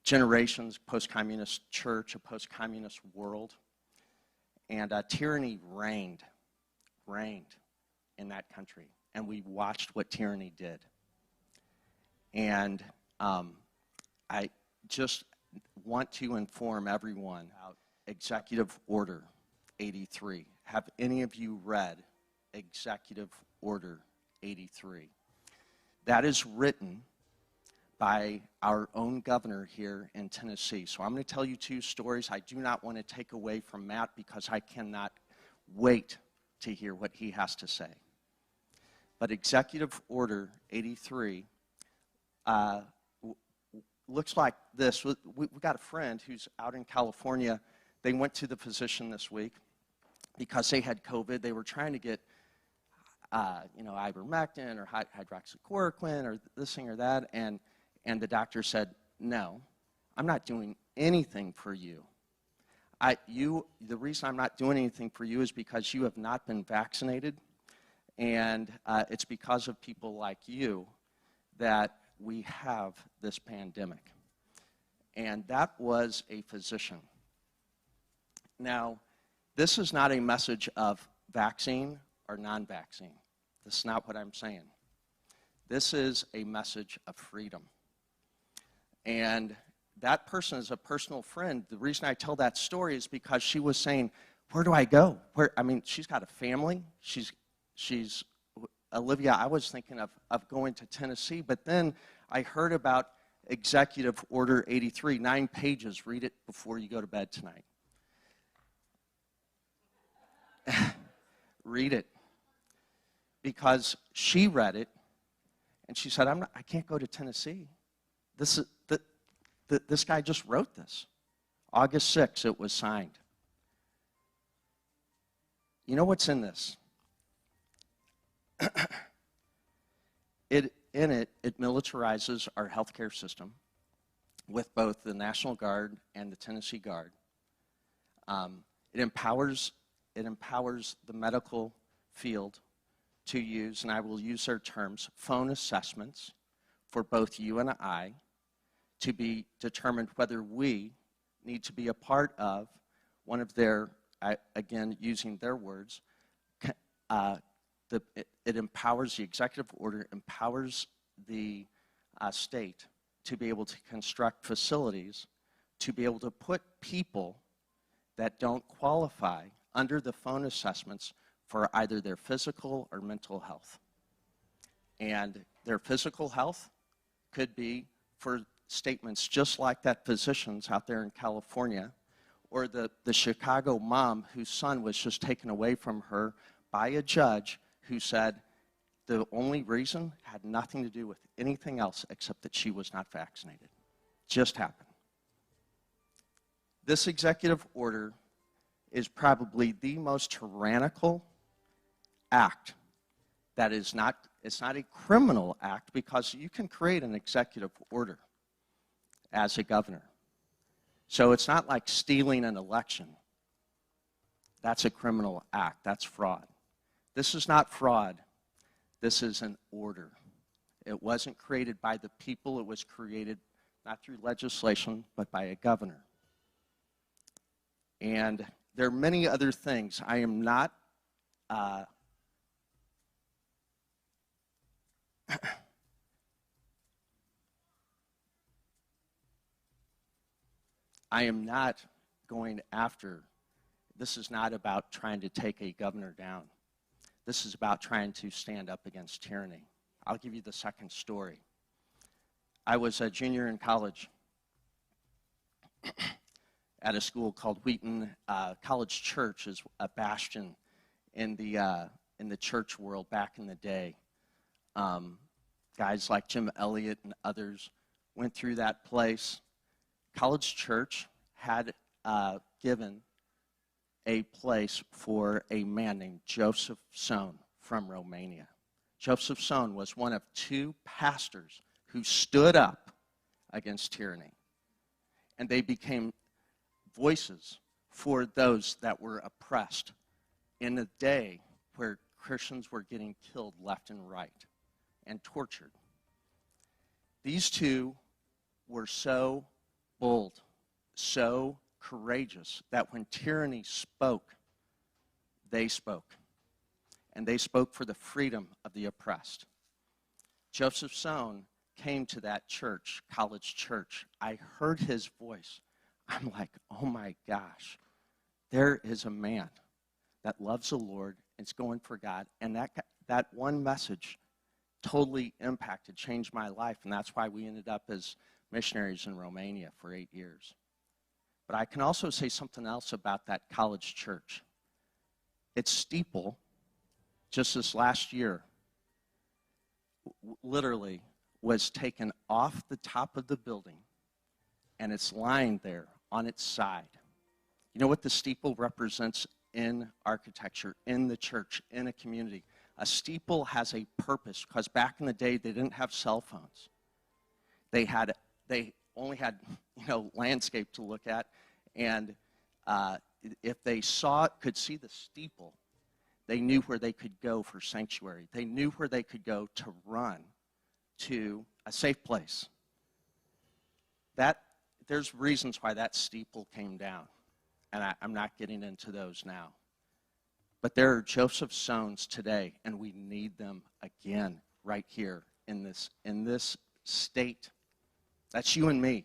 generations, post-communist church, a post-communist world. And tyranny reigned in that country. And we watched what tyranny did. And I just want to inform everyone about Executive Order 83. Have any of you read Executive Order 83? That is written by our own governor here in Tennessee. So I'm going to tell you two stories. I do not want to take away from Matt because I cannot wait to hear what he has to say. But Executive Order 83 looks like this. We've got a friend who's out in California. They went to the physician this week because they had COVID. They were trying to get ivermectin or hydroxychloroquine or this thing or that, and the doctor said, no, I'm not doing anything for you. The reason I'm not doing anything for you is because you have not been vaccinated, and it's because of people like you that we have this pandemic. And that was a physician. Now, this is not a message of vaccine or non-vaccine. This is not what I'm saying. This is a message of freedom. And that person is a personal friend. The reason I tell that story is because she was saying, where do I go? She's got a family. She's Olivia, I was thinking of going to Tennessee, but then I heard about Executive Order 83, 9 pages. Read it before you go to bed tonight. Read it. Because she read it, and she said, I can't go to Tennessee. This guy just wrote this. August 6th, it was signed. You know what's in this? It militarizes our healthcare system with both the National Guard and the Tennessee Guard. It empowers the medical field to use, and I will use their terms, phone assessments for both you and I to be determined whether we need to be a part of one of their, again, using their words, it empowers, the executive order empowers the state to be able to construct facilities to be able to put people that don't qualify under the phone assessments for either their physical or mental health. And their physical health could be for statements just like that physician's out there in California, or the Chicago mom whose son was just taken away from her by a judge who said the only reason had nothing to do with anything else except that she was not vaccinated. Just happened. This executive order is probably the most tyrannical act that is not, it's not a criminal act because you can create an executive order as a governor. So it's not like stealing an election. That's a criminal act. That's fraud. This is not fraud. This is an order. It wasn't created by the people. It was created not through legislation, but by a governor. And there are many other things. I am not going after, this is not about trying to take a governor down. This is about trying to stand up against tyranny. I'll give you the second story. I was a junior in college at a school called Wheaton. College Church is a bastion in the church world back in the day. Guys like Jim Elliott and others went through that place. College Church had given a place for a man named Joseph Sohn from Romania. Joseph Sohn was one of 2 pastors who stood up against tyranny. And they became voices for those that were oppressed in a day where Christians were getting killed left and right and tortured. These 2 were so bold, so courageous, that when tyranny spoke, they spoke. And they spoke for the freedom of the oppressed. Joseph Sohn came to that church, college church. I heard his voice. I'm like, oh my gosh, there is a man that loves the Lord, is going for God, and that one message totally impacted, changed my life, and that's why we ended up as missionaries in Romania for 8 years. But I can also say something else about that college church. Its steeple, just this last year, literally was taken off the top of the building, and it's lying there on its side. You know what the steeple represents in architecture, in the church, in a community? A steeple has a purpose, because back in the day, they didn't have cell phones. They only had, landscape to look at, and if they could see the steeple, they knew where they could go for sanctuary. They knew where they could go to run to a safe place. There's reasons why that steeple came down, and I'm not getting into those now. But there are Joseph Sohns today, and we need them again right here in this state. That's you and me.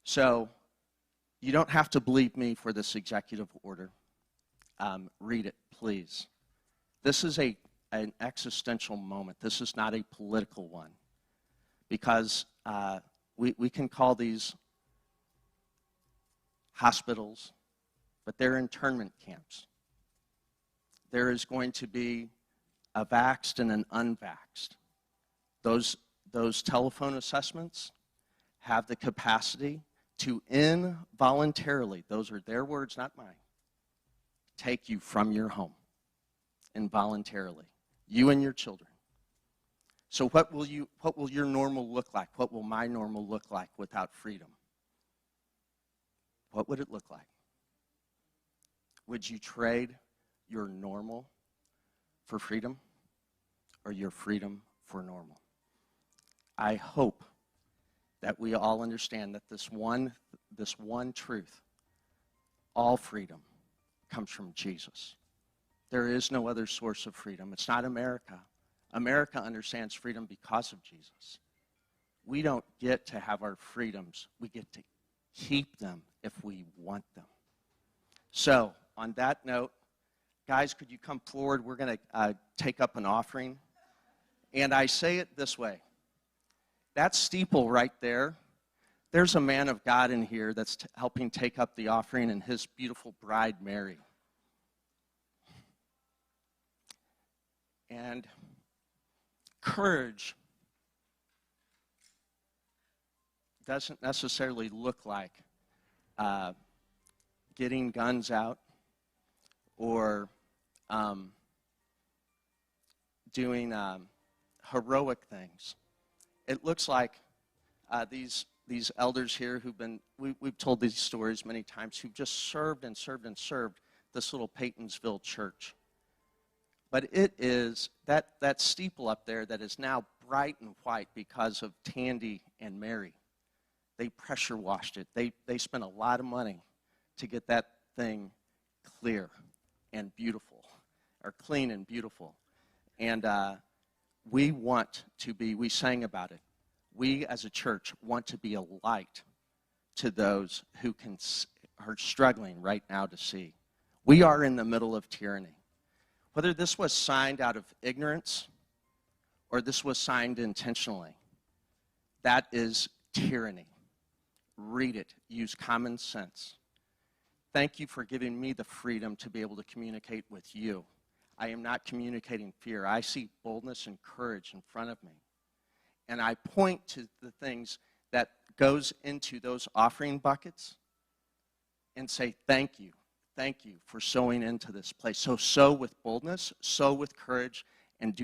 So you don't have to believe me for this executive order. Read it, please. This is an existential moment. This is not a political one, because we can call these hospitals, but they're internment camps. There is going to be a vaxxed and an unvaxxed. Those telephone assessments have the capacity to involuntarily, those are their words, not mine, take you from your home involuntarily, you and your children. So what will your normal look like? What will my normal look like without freedom? What would it look like? Would you trade your normal for freedom, or your freedom for normal? I hope that we all understand that this one truth, all freedom, comes from Jesus. There is no other source of freedom. It's not America. America understands freedom because of Jesus. We don't get to have our freedoms. We get to keep them if we want them. So, on that note, guys, could you come forward? We're going to take up an offering. And I say it this way. That steeple right there, there's a man of God in here that's helping take up the offering, and his beautiful bride, Mary. And courage doesn't necessarily look like getting guns out or doing heroic things. It looks like these elders here we've told these stories many times, who've just served and served and served this little Paytonsville church. But it is that steeple up there that is now bright and white because of Tandy and Mary. They pressure washed it. They spent a lot of money to get that thing clear and beautiful, or clean and beautiful. And we sang about it. We as a church want to be a light to those who are struggling right now to see. We are in the middle of tyranny. Whether this was signed out of ignorance or this was signed intentionally, that is tyranny. Read it. Use common sense. Thank you for giving me the freedom to be able to communicate with you. I am not communicating fear. I see boldness and courage in front of me. And I point to the things that goes into those offering buckets and say, thank you. Thank you for sowing into this place. So sow with boldness, sow with courage, and do